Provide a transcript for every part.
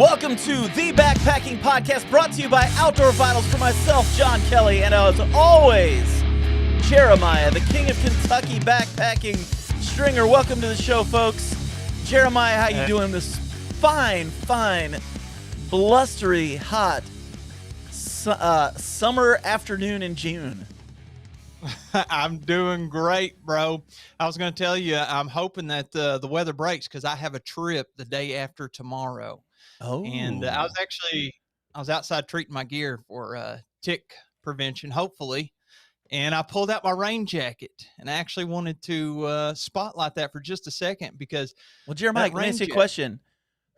Welcome to the Backpacking Podcast, brought to you by Outdoor Vitals, for myself, John Kelly, and as always, Jeremiah, the king of Kentucky backpacking stringer. Welcome to the show, folks. Jeremiah, how you doing this fine, blustery, hot summer afternoon in June? I'm doing great, bro. I was going to tell you, I'm hoping that the weather breaks because I have a trip the day after tomorrow. Oh, And I was outside treating my gear for tick prevention, hopefully. And I pulled out my rain jacket, and I actually wanted to spotlight that for just a second because. Well, Jeremiah, can I ask you a question?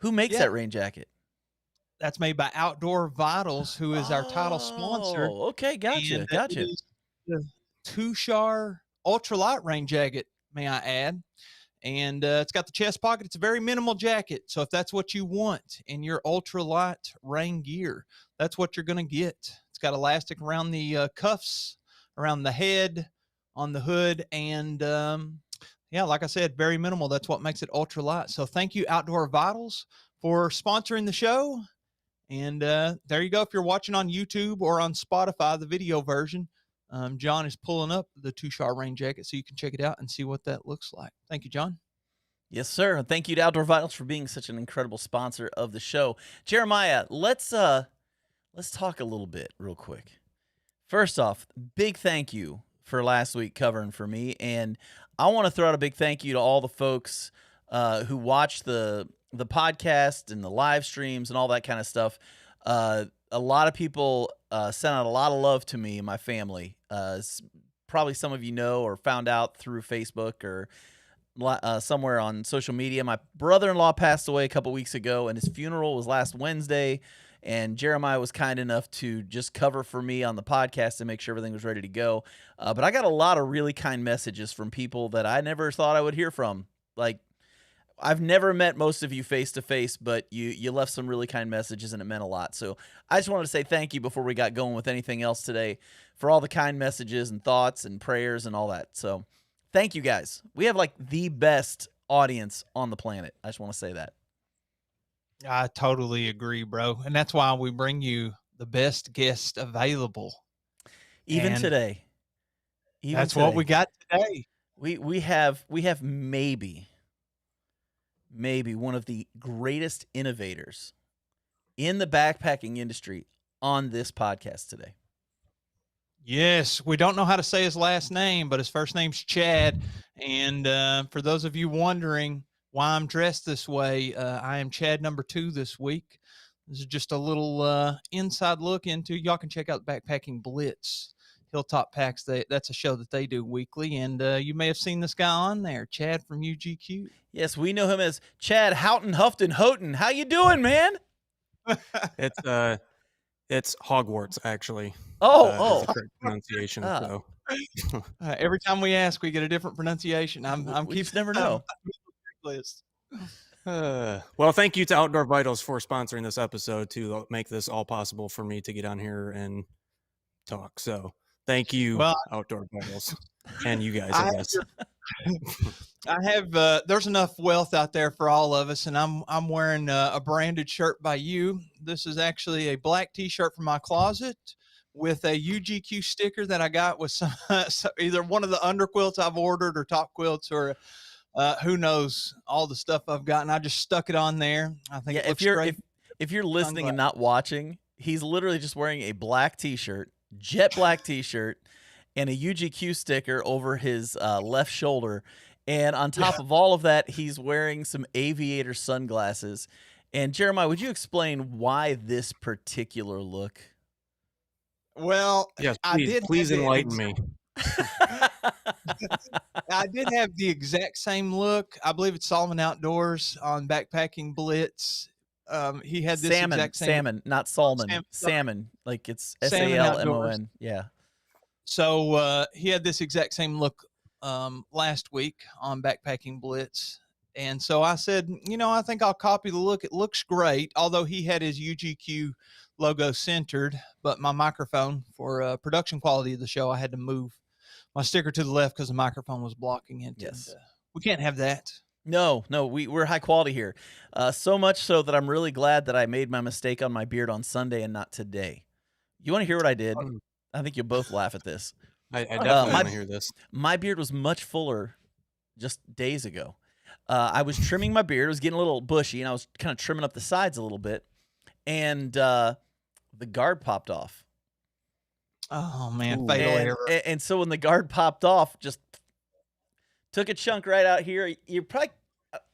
Who makes that rain jacket? That's made by Outdoor Vitals, who is our title sponsor. Oh, okay, gotcha. It is the Tushar ultralight rain jacket, may I add. And it's got the chest pocket. It's a very minimal jacket. So if that's what you want in your ultralight rain gear, that's what you're going to get. It's got elastic around the cuffs, around the head, on the hood. And yeah, like I said, very minimal. That's what makes it ultralight. So thank you, Outdoor Vitals, for sponsoring the show. And there you go. If you're watching on YouTube or on Spotify, the video version, John is pulling up the Tushar rain jacket so you can check it out and see what that looks like. Thank you, John. Yes, sir. And thank you to Outdoor Vitals for being such an incredible sponsor of the show. Jeremiah, let's talk a little bit real quick. First off, big thank you for last week covering for me, and I want to throw out a big thank you to all the folks who watched the podcast and the live streams and all that kind of stuff. A lot of people sent out a lot of love to me and my family. Probably some of you know or found out through Facebook or somewhere on social media. My brother-in-law passed away a couple weeks ago, and his funeral was last Wednesday. And Jeremiah was kind enough to just cover for me on the podcast and make sure everything was ready to go. But I got a lot of really kind messages from people that I never thought I would hear from. Like, I've never met most of you face to face, but you left some really kind messages, and it meant a lot. So I just wanted to say thank you before we got going with anything else today for all the kind messages and thoughts and prayers and all that. So thank you guys. We have like the best audience on the planet. I just want to say that. I totally agree, bro. And that's why we bring you the best guest available. Even today. That's what we got today. We have maybe one of the greatest innovators in the backpacking industry on this podcast today. Yes, we don't know how to say his last name, but his first name's Chad. And for those of you wondering why I'm dressed this way, I am Chad number 2 this week. This is just a little inside look into, y'all can check out Backpacking Blitz, Hilltop Packs. That's a show that they do weekly, and you may have seen this guy on there, Chad from UGQ. Yes, we know him as Chad Houghton, Houghton. How you doing, man? It's Hogwarts, actually. Oh, correct pronunciation. So every time we ask, we get a different pronunciation. We just never know. Well, thank you to Outdoor Vitals for sponsoring this episode to make this all possible for me to get on here and talk. So thank you, Outdoor Vitals, and you guys, I guess. I have there's enough wealth out there for all of us, and I'm wearing a branded shirt by you. This is actually a black t-shirt from my closet with a UGQ sticker that I got with some either one of the under quilts I've ordered or top quilts or who knows all the stuff I've gotten. I just stuck it on there. I think it looks great. If you're listening and not watching, he's literally just wearing a black t-shirt, jet black t-shirt, and a UGQ sticker over his left shoulder. And on top of all of that, he's wearing some aviator sunglasses. And Jeremiah, would you explain why this particular look? Well, yes, please enlighten me. I did have the exact same look. I believe it's Solomon Outdoors on Backpacking Blitz. He had this exact same salmon, not Solomon. Salmon, like it's SALMON. Yeah. So he had this exact same look last week on Backpacking Blitz. And so I said, I think I'll copy the look. It looks great, although he had his UGQ logo centered, but my microphone for production quality of the show, I had to move my sticker to the left because the microphone was blocking it. Yes. And, we can't have that. No, we're high quality here. So much so that I'm really glad that I made my mistake on my beard on Sunday and not today. You want to hear what I did? Mm. I think you'll both laugh at this. I definitely my want to hear this. my beard was much fuller just days ago. I was trimming my beard; it was getting a little bushy, and I was kind of trimming up the sides a little bit, and the guard popped off. Oh man, Ooh. fatal And, error. and so when the guard popped off, just took a chunk right out here. You probably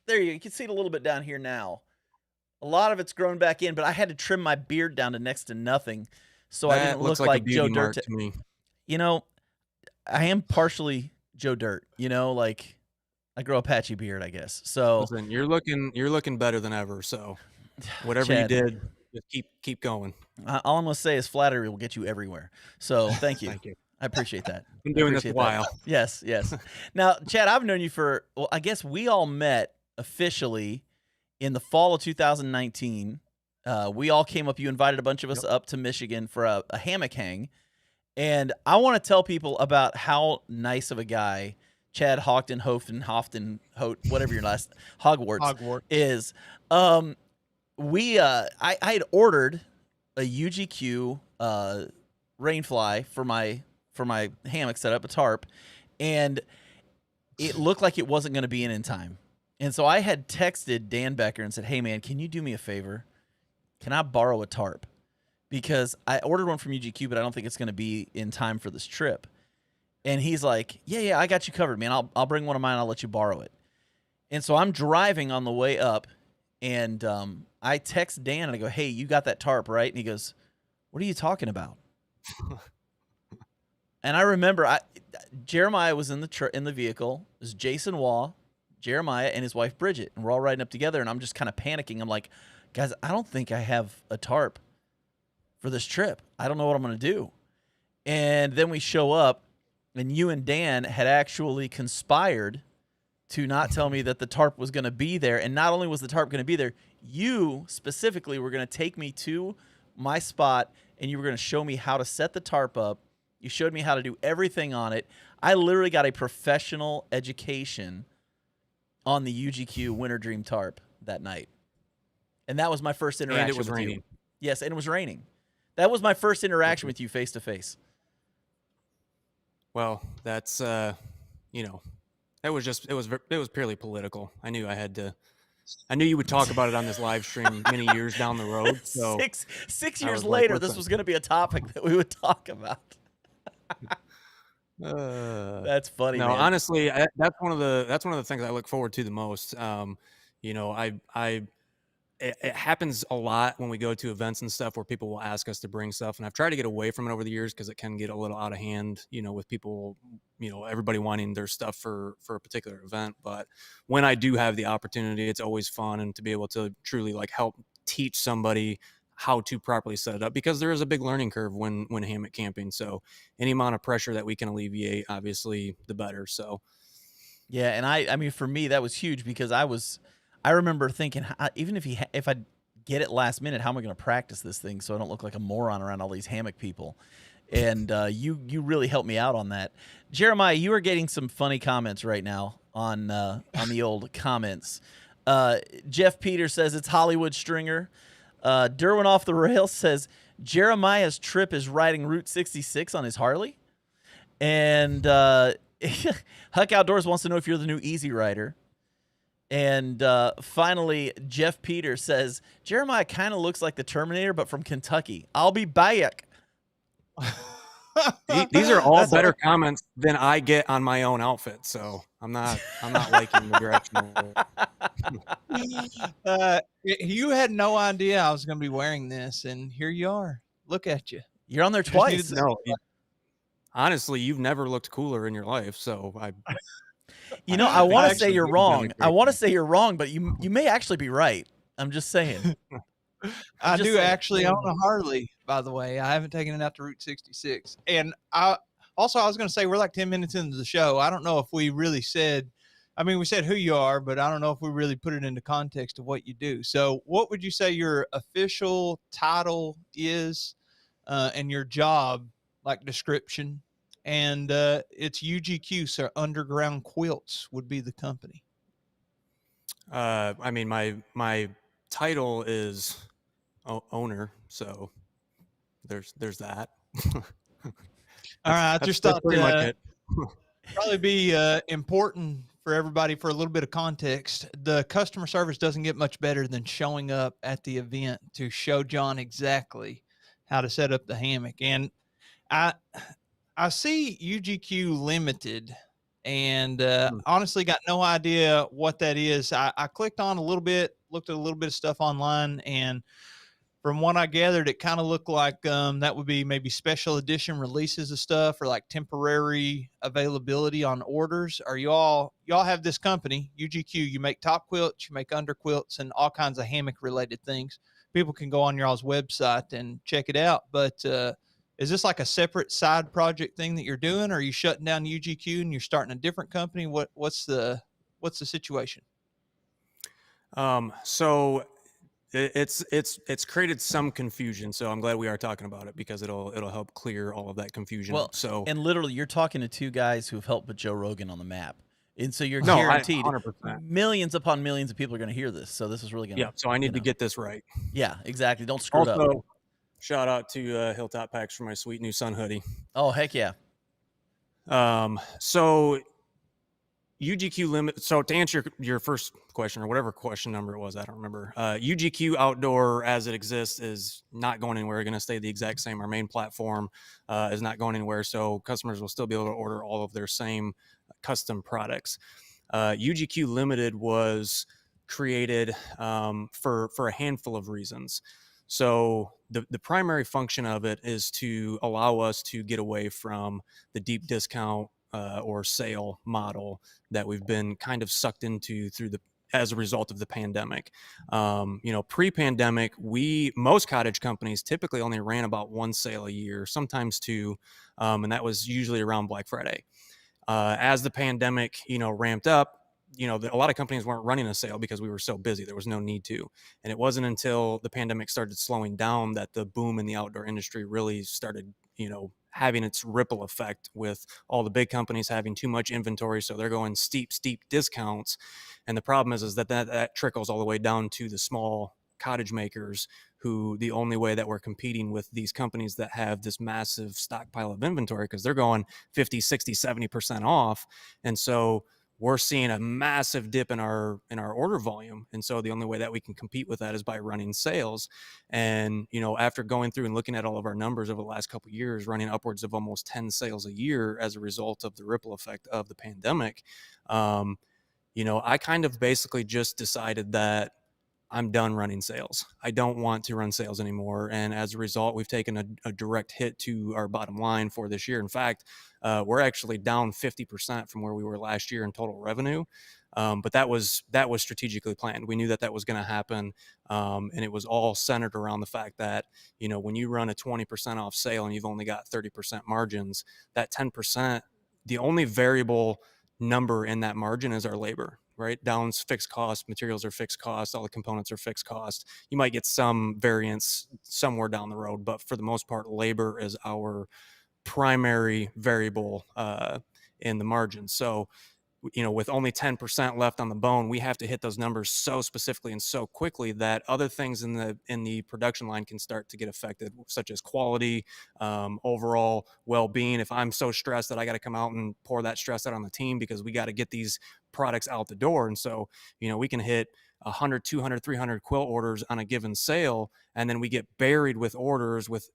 there you can see it a little bit down here now. A lot of it's grown back in, but I had to trim my beard down to next to nothing, so I That didn't looks look like a like Joe beauty Dirt. mark to me. You know, I am partially Joe Dirt. You know, like I grow a patchy beard, I guess. So Listen, you're looking better than ever. So whatever Chad, you did, just keep going. all I'm gonna say is flattery will get you everywhere. So thank you. Thank you. I appreciate that. Been I doing this a appreciate while. that. Yes, yes. Now, Chad, I've known you for I guess we all met officially in the fall of 2019. We all came up. You invited a bunch of us up to Michigan for a hammock hang, and I want to tell people about how nice of a guy Chad Houghton, whatever your last Hogwarts. is. I had ordered a UGQ rainfly for my hammock setup, a tarp, and it looked like it wasn't going to be in time. And so I had texted Dan Becker and said, "Hey man, can you do me a favor? Can I borrow a tarp? Because I ordered one from UGQ, but I don't think it's going to be in time for this trip." And he's like, "Yeah, I got you covered, man. I'll bring one of mine. I'll let you borrow it." And so I'm driving on the way up, and I text Dan and I go, "Hey, you got that tarp, right?" And he goes, "What are you talking about?" And I remember Jeremiah was in the vehicle. It was Jason Waugh, Jeremiah, and his wife Bridget, and we're all riding up together. And I'm just kind of panicking. I'm like, "Guys, I don't think I have a tarp for this trip. I don't know what I'm going to do." And then we show up, and you and Dan had actually conspired to not tell me that the tarp was going to be there. And not only was the tarp going to be there, you specifically were going to take me to my spot, and you were going to show me how to set the tarp up. You showed me how to do everything on it. I literally got a professional education on the UGQ Winter Dream tarp that night. And that was my first interaction And it was with raining. you. Yes, and it was raining. That was my first interaction with you face to face. Well, that's it was purely political. I knew you would talk about it on this live stream many years down the road. So six years later, this was going to be a topic that we would talk about. That's funny. No, man. honestly, that's one of the things I look forward to the most. It happens a lot when we go to events and stuff where people will ask us to bring stuff, and I've tried to get away from it over the years because it can get a little out of hand, with people, everybody wanting their stuff for a particular event. But when I do have the opportunity, it's always fun, and to be able to truly help teach somebody how to properly set it up, because there is a big learning curve when hammock camping. So any amount of pressure that we can alleviate, obviously the better. So yeah, and I mean, for me, that was huge because I remember thinking, even if I get it last minute, how am I going to practice this thing so I don't look like a moron around all these hammock people? And you really helped me out on that. Jeremiah, you are getting some funny comments right now on the old comments. Jeff Peters says it's Hollywood Stringer. Derwin Off the Rails says Jeremiah's trip is riding Route 66 on his Harley. And Huck Outdoors wants to know if you're the new Easy Rider. And finally, Jeff Peters says, Jeremiah kind of looks like the Terminator, but from Kentucky. I'll be back. These are all better comments than I get on my own outfit. So I'm not liking the direction. You had no idea I was going to be wearing this, and here you are. Look at you. You're on there twice. No, honestly, you've never looked cooler in your life. So I want to say you're wrong. I want to say you're wrong, but you may actually be right. I'm just saying. I do actually own a Harley, by the way. I haven't taken it out to Route 66. And I was going to say, we're like 10 minutes into the show. I don't know if we really said, we said who you are, but I don't know if we really put it into context of what you do. So what would you say your official title is and your job, description? And it's UGQ, so Underground Quilts would be the company. I mean, my title is owner, so there's that. All right, I just That's thought pretty much it. probably be important for everybody for a little bit of context. The customer service doesn't get much better than showing up at the event to show John exactly how to set up the hammock. And I I see UGQ Limited, and Mm. honestly got no idea what that is. I clicked on a little bit, looked at a little bit of stuff online, and from what I gathered, it kind of looked like that would be maybe special edition releases of stuff or like temporary availability on orders. Are y'all have this company UGQ? You make top quilts, you make under quilts, and all kinds of hammock related things. People can go on y'all's website and check it out. But is this like a separate side project thing that you're doing? Or are you shutting down UGQ and you're starting a different company? What's the situation? So it's created some confusion. So I'm glad we are talking about it because it'll help clear all of that confusion Well, up. So and literally, you're talking to two guys who've helped put Joe Rogan on the map, and so you're no, I guaranteed 100%. millions upon millions of people are going to hear this. So this is really going Yeah. to, So I need to get this right. yeah, exactly. Don't screw it up. Also, shout out to Hilltop Packs for my sweet new sun hoodie. Oh heck yeah! So UGQ limit. So to answer your first question or whatever question number it was, I don't remember. UGQ Outdoor as it exists is not going anywhere. Going to stay the exact same. Our main platform is not going anywhere. So customers will still be able to order all of their same custom products. UGQ Limited was created for a handful of reasons. So the primary function of it is to allow us to get away from the deep discount or sale model that we've been kind of sucked into as a result of the pandemic. Pre-pandemic, most cottage companies typically only ran about one sale a year, sometimes two, and that was usually around Black Friday. As the pandemic, ramped up, a lot of companies weren't running a sale because we were so busy. There was no need to. And it wasn't until the pandemic started slowing down that the boom in the outdoor industry really started, having its ripple effect with all the big companies having too much inventory. So they're going steep discounts. And the problem is that trickles all the way down to the small cottage makers who the only way that we're competing with these companies that have this massive stockpile of inventory because they're going 50, 60, 70% off. And so we're seeing a massive dip in our order volume. And so the only way that we can compete with that is by running sales. And, after going through and looking at all of our numbers over the last couple of years, running upwards of almost 10 sales a year as a result of the ripple effect of the pandemic, I kind of basically just decided that I'm done running sales. I don't want to run sales anymore. And as a result, we've taken a direct hit to our bottom line for this year. In fact, we're actually down 50% from where we were last year in total revenue. But that was strategically planned. We knew that was going to happen. And it was all centered around the fact that, when you run a 20% off sale and you've only got 30% margins, that 10%, the only variable number in that margin is our labor, right? Down's fixed cost, materials are fixed cost, all the components are fixed cost. You might get some variance somewhere down the road, but for the most part, labor is our primary variable in the margin. So, with only 10% left on the bone, we have to hit those numbers so specifically and so quickly that other things in the production line can start to get affected, such as quality, overall well-being. If I'm so stressed that I got to come out and pour that stress out on the team because we got to get these products out the door. And so, we can hit 100, 200, 300 quilt orders on a given sale, and then we get buried with orders with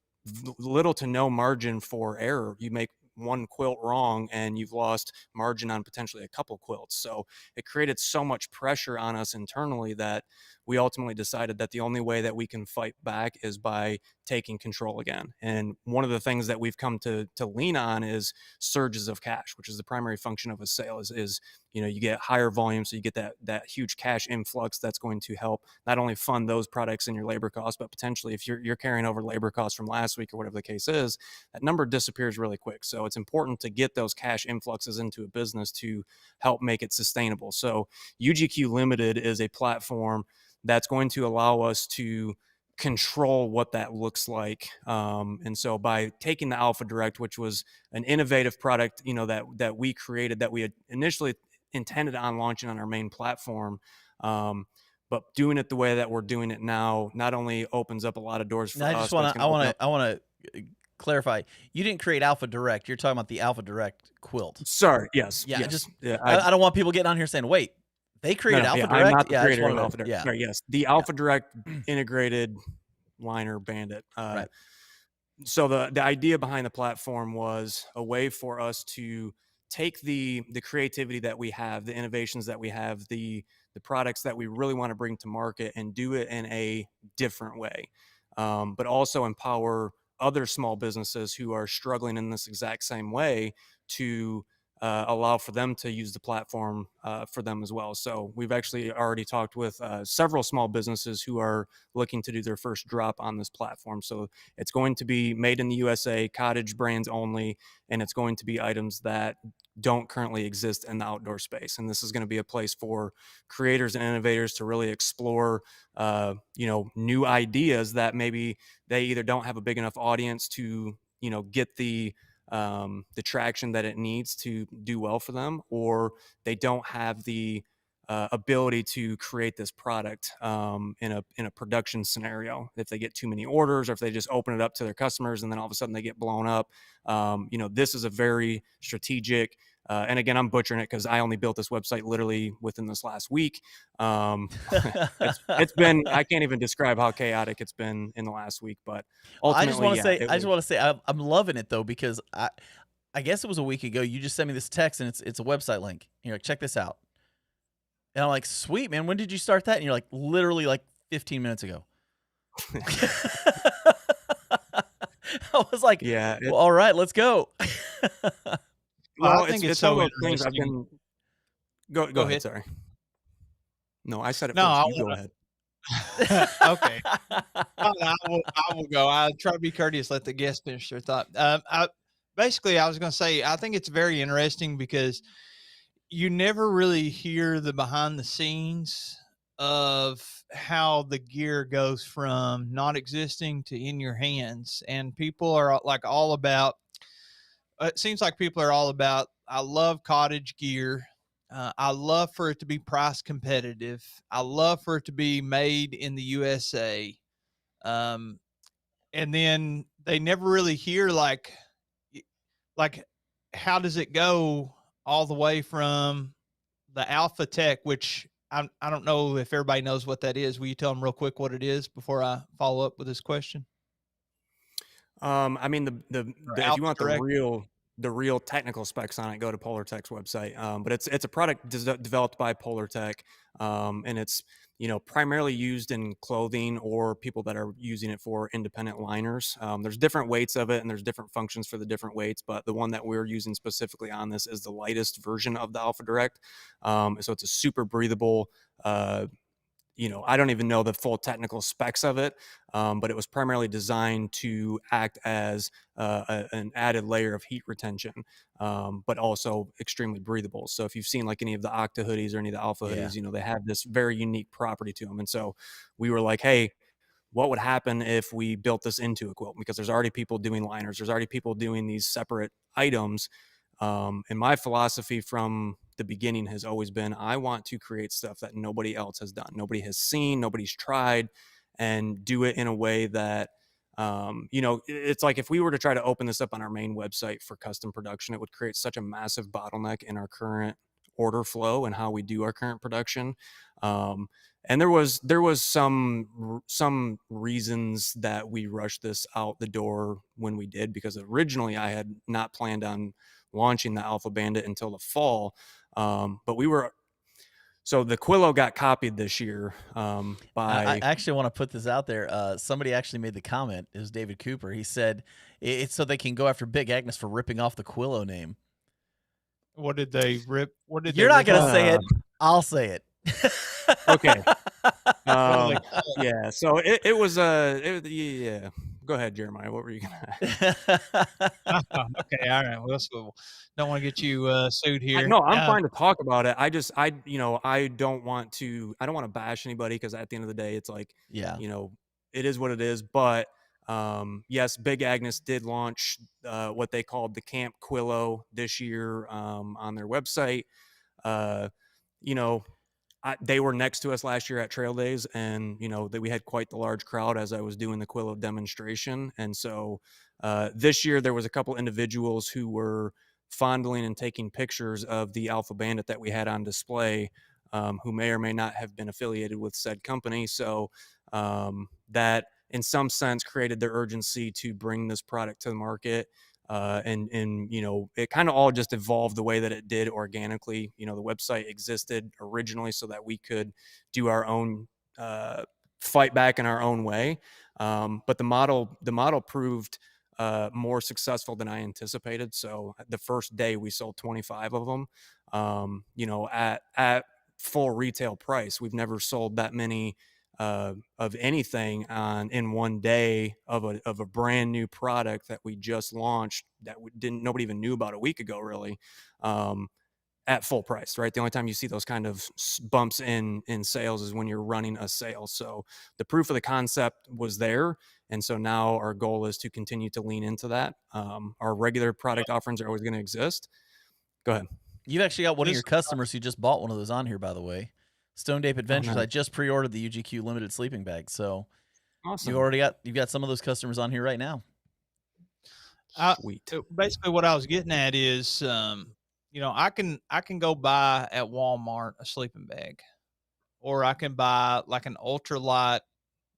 little to no margin for error. You make one quilt wrong and you've lost margin on potentially a couple quilts. So it created so much pressure on us internally that we ultimately decided that the only way that we can fight back is by taking control again. And one of the things that we've come to lean on is surges of cash, which is the primary function of a sale is you get higher volume. So you get that huge cash influx that's going to help not only fund those products and your labor costs, but potentially if you're carrying over labor costs from last week or whatever the case is, that number disappears really quick. So it's important to get those cash influxes into a business to help make it sustainable. So UGQ Limited is a platform that's going to allow us to control what that looks like. And so by taking the Alpha Direct, which was an innovative product, that we created, that we had initially intended on launching on our main platform, But doing it the way that we're doing it now not only opens up a lot of doors for Now, I us, just but want it's to, going to open up. I want to clarify. You didn't create Alpha Direct. You're talking about the Alpha Direct quilt. Sorry, yes, Yeah, yes, yeah. I don't want people getting on here saying, "Wait, they No, created no, Alpha yeah, I'm Direct." not the Yeah, I just creator of wanted to. Alpha Direct. Yeah, Sorry, yes, the yeah, Alpha Direct integrated liner bandit. right. So the idea behind the platform was a way for us to take the creativity that we have, the innovations that we have, the products that we really want to bring to market, and do it in a different way, but also empower other small businesses who are struggling in this exact same way to allow for them to use the platform for them as well. So we've actually already talked with several small businesses who are looking to do their first drop on this platform. So it's going to be made in the USA, cottage brands only, and it's going to be items that don't currently exist in the outdoor space. And this is going to be a place for creators and innovators to really explore, new ideas that maybe they either don't have a big enough audience to, get the traction that it needs to do well for them, or they don't have the ability to create this product in a production scenario. If they get too many orders, or if they just open it up to their customers and then all of a sudden they get blown up, this is a very strategic. And again, I'm butchering it because I only built this website literally within this last week. It's been, I can't even describe how chaotic it's been in the last week, but Well, ultimately, yeah, I just want to say, I'm loving it though, because I guess it was a week ago. You just sent me this text, and it's a website link. You're like, check this out, and I'm like, sweet man, when did you start that? And you're like, literally like 15 minutes ago. I was like, yeah, well, all right, let's go. well, I think it's it's some so of those things I've interesting. been. Go Go ahead. ahead. Sorry. No, I said it No, first. I You go ahead. okay. I will go. I'll try to be courteous, let the guests finish their thought. I was going to say, I think it's very interesting because you never really hear the behind the scenes of how the gear goes from not existing to in your hands. And people are like all about, it seems like people are all about, I love cottage gear. I love for it to be price competitive. I love for it to be made in the USA. Um, and then they never really hear like how does it go all the way from the Alpha Tech, which I don't know if everybody knows what that is. Will you tell them real quick what it is before I follow up with this question? I mean, Or if you Alpha want Direct? the real technical specs on it, go to Polar Tech's website. But it's a product developed by Polar Tech, and it's primarily used in clothing or people that are using it for independent liners. There's different weights of it, and there's different functions for the different weights. But the one that we're using specifically on this is the lightest version of the Alpha Direct. So it's a super breathable. I don't even know the full technical specs of it, but it was primarily designed to act as an added layer of heat retention, but also extremely breathable. So if you've seen like any of the Octa hoodies or any of the Alpha Yeah. hoodies, they have this very unique property to them. And so we were like, hey, what would happen if we built this into a quilt? Because there's already people doing liners. There's already people doing these separate items. And my philosophy from the beginning has always been, I want to create stuff that nobody else has done. Nobody has seen, nobody's tried, and do it in a way that, it's like if we were to try to open this up on our main website for custom production, it would create such a massive bottleneck in our current order flow and how we do our current production. And there was some reasons that we rushed this out the door when we did, because originally I had not planned on launching the Alpha Bandit until the fall. But so the Quillo got copied this year I by. actually want to put this out there. Somebody actually made the comment. It was David Cooper. He said it's so they can go after Big Agnes for ripping off the Quillo name. What did they rip? What did You're they not rip gonna off? say it. I'll say it. Okay. What do they call it? Yeah. So it was yeah. Go ahead, Jeremiah. What were you gonna? Okay, all right. Well, so don't want to get you sued here. No, I'm fine to talk about it. I don't want to bash anybody, because at the end of the day, it's like, Yeah. it is what it is. But yes, Big Agnes did launch what they called the Camp Quillo this year on their website. You know, they were next to us last year at Trail Days, and that we had quite the large crowd as I was doing the Quillo demonstration. And so this year there was a couple individuals who were fondling and taking pictures of the Alpha Bandit that we had on display, who may or may not have been affiliated with said company. So that in some sense created their urgency to bring this product to the market. And it kind of all just evolved the way that it did organically. The website existed originally so that we could do our own fight back in our own way. But the model proved more successful than I anticipated. So the first day we sold 25 of them, at full retail price. We've never sold that many of anything in one day of a brand new product that we just launched that nobody even knew about a week ago, really, at full price, right? The only time you see those kind of bumps in sales is when you're running a sale. So the proof of the concept was there. And so now our goal is to continue to lean into that. Our regular product offerings are always going to exist. Go ahead. You've actually got one of your customers who just bought one of those on here, by the way. Stone Ape Adventures. nice. I just pre-ordered the UGQ limited sleeping bag, so Awesome. you've got some of those customers on here right now. Sweet. Basically, what I was getting at is, I can go buy at Walmart a sleeping bag, or I can buy like an ultralight,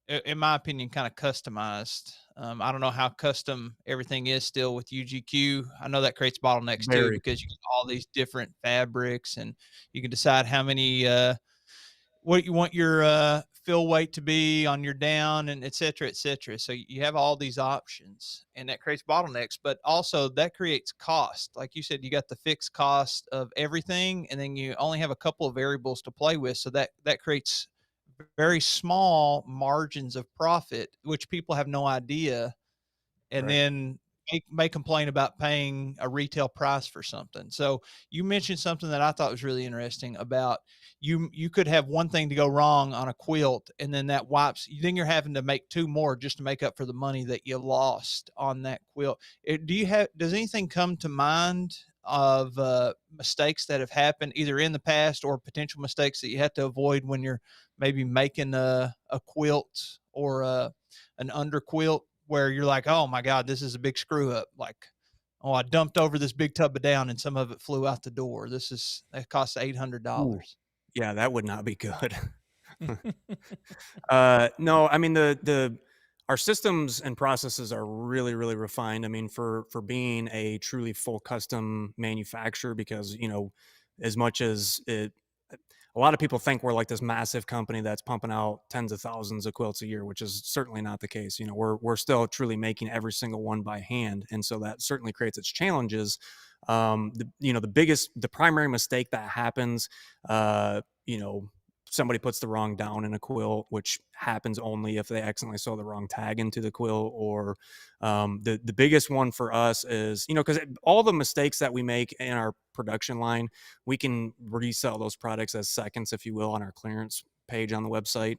in my opinion, kind of customized. I don't know how custom everything is still with UGQ. I know that creates bottlenecks too, because you get all these different fabrics, and you can decide how many what you want your fill weight to be on your down, and et cetera, et cetera. So you have all these options, and that creates bottlenecks, but also that creates cost. Like you said, you got the fixed cost of everything, and then you only have a couple of variables to play with. So that creates very small margins of profit, which people have no idea. And then may complain about paying a retail price for something. So you mentioned something that I thought was really interesting about you could have one thing to go wrong on a quilt, and then that wipes, then you're having to make two more just to make up for the money that you lost on that quilt. Does anything come to mind of mistakes that have happened either in the past or potential mistakes that you have to avoid when you're maybe making a quilt or an under quilt, where you're like, oh my God, this is a big screw up. Like, oh, I dumped over this big tub of down and some of it flew out the door. That costs $800. Yeah, that would not be good. No, I mean our systems and processes are really, really refined. I mean, for being a truly full custom manufacturer, because as much as a lot of people think we're like this massive company that's pumping out tens of thousands of quilts a year, which is certainly not the case. We're still truly making every single one by hand, and so that certainly creates its challenges. The primary mistake that happens, somebody puts the wrong down in a quilt, which happens only if they accidentally sew the wrong tag into the quilt. Or the biggest one for us is, because all the mistakes that we make in our production line, we can resell those products as seconds, if you will, on our clearance page on the website.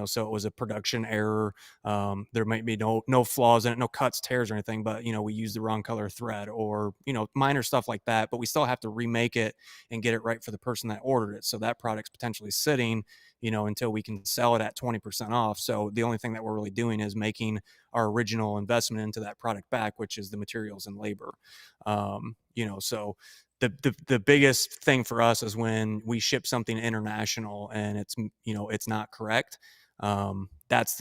So it was a production error. There might be no flaws in it, no cuts, tears, or anything, but we used the wrong color thread, or minor stuff like that. But we still have to remake it and get it right for the person that ordered it. So that product's potentially sitting until we can sell it at 20% off. So the only thing that we're really doing is making our original investment into that product back, which is the materials and labor. So the biggest thing for us is when we ship something international and it's not correct. That's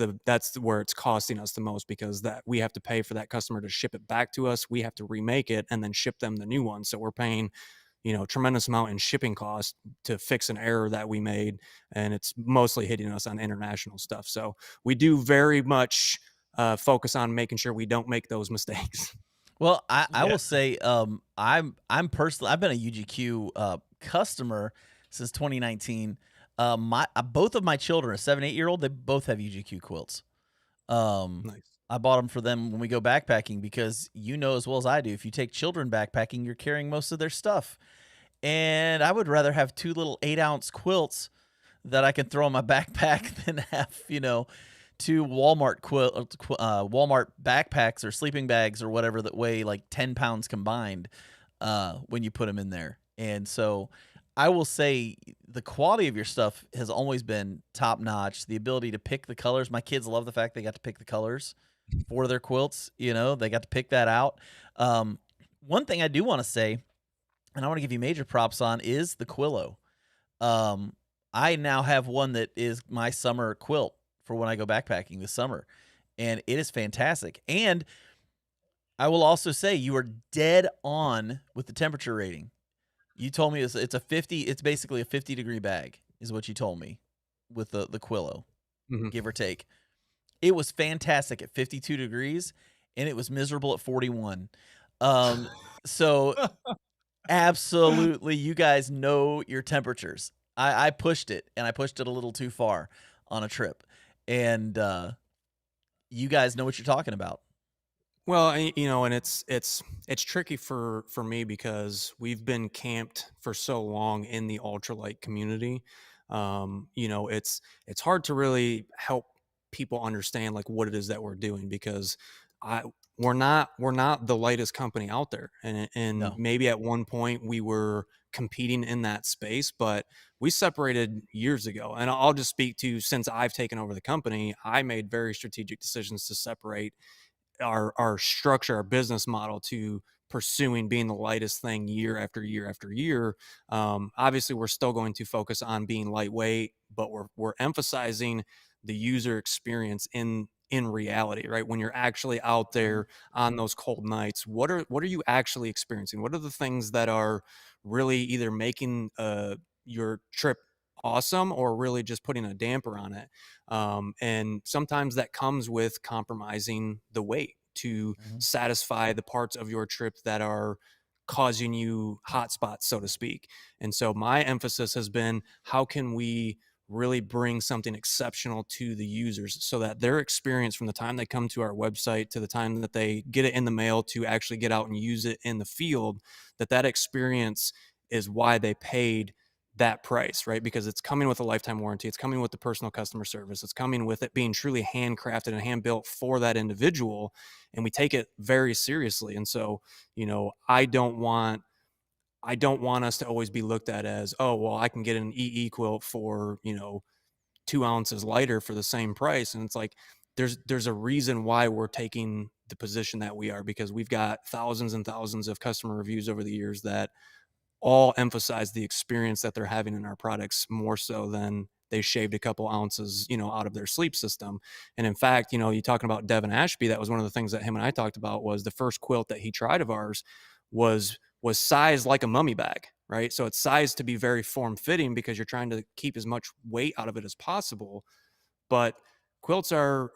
where it's costing us the most, because that we have to pay for that customer to ship it back to us. We have to remake it and then ship them the new one. So we're paying tremendous amount in shipping costs to fix an error that we made, and it's mostly hitting us on international stuff. So we do very much focus on making sure we don't make those mistakes. Well, I will say, I'm personally, I've been a UGQ customer since 2019. Both of my children, a 7-8-year-old, they both have UGQ quilts. Nice. I bought them for them when we go backpacking, because as well as I do, if you take children backpacking, you're carrying most of their stuff. And I would rather have 2 little 8-ounce quilts that I can throw in my backpack than have, 2 Walmart Walmart backpacks or sleeping bags or whatever that weigh like 10 pounds combined when you put them in there. And so I will say the quality of your stuff has always been top notch. The ability to pick the colors. My kids love the fact they got to pick the colors for their quilts. You know, they got to pick that out. Um, One thing I do want to say, and I want to give you major props on, is the Quillo. Um, I now have one that is my summer quilt for when I go backpacking this summer, and it is fantastic. And I will also say you are dead on with the temperature rating. You told me it's a 50. It's basically a 50-degree bag, is what you told me with the Quillo, Mhm. give or take. It was fantastic at 52 degrees, and it was miserable at 41. Um, so absolutely, you guys know your temperatures. I pushed it, and I pushed it a little too far on a trip, and you guys know what you're talking about. Well, you know, and it's tricky for me because we've been camped for so long in the ultralight community. You know, it's hard to really help people understand like what it is that we're doing because I we're not the lightest company out there, and No. maybe at one point we were competing in that space, but we separated years ago. And I'll just speak to since I've taken over the company, I made very strategic decisions to separate our structure, our business model to pursuing being the lightest thing year after year after year. Obviously, we're still going to focus on being lightweight, but we're emphasizing the user experience in reality, right? When you're actually out Mhm. there on those cold nights, what are you actually experiencing? What are the things that are really either making your trip awesome or really just putting a damper on it? And sometimes that comes with compromising the weight to Mhm. satisfy the parts of your trip that are causing you hot spots, so to speak. And so my emphasis has been how can we really bring something exceptional to the users so that their experience from the time they come to our website to the time that they get it in the mail to actually get out and use it in the field, that experience is why they paid that price, right? Because it's coming with a lifetime warranty. It's coming with the personal customer service. It's coming with it being truly handcrafted and hand built for that individual. And we take it very seriously. And so, you know, I don't want us to always be looked at as, oh, well, I can get an EE quilt for, 2 ounces lighter for the same price. And it's like, there's a reason why we're taking the position that we are, because we've got thousands and thousands of customer reviews over the years that all emphasize the experience that they're having in our products more so than they shaved a couple ounces, out of their sleep system. And in fact, you talking about Devin Ashby, that was one of the things that him and I talked about was the first quilt that he tried of ours was sized like a mummy bag, right? So it's sized to be very form fitting because you're trying to keep as much weight out of it as possible. But quilts are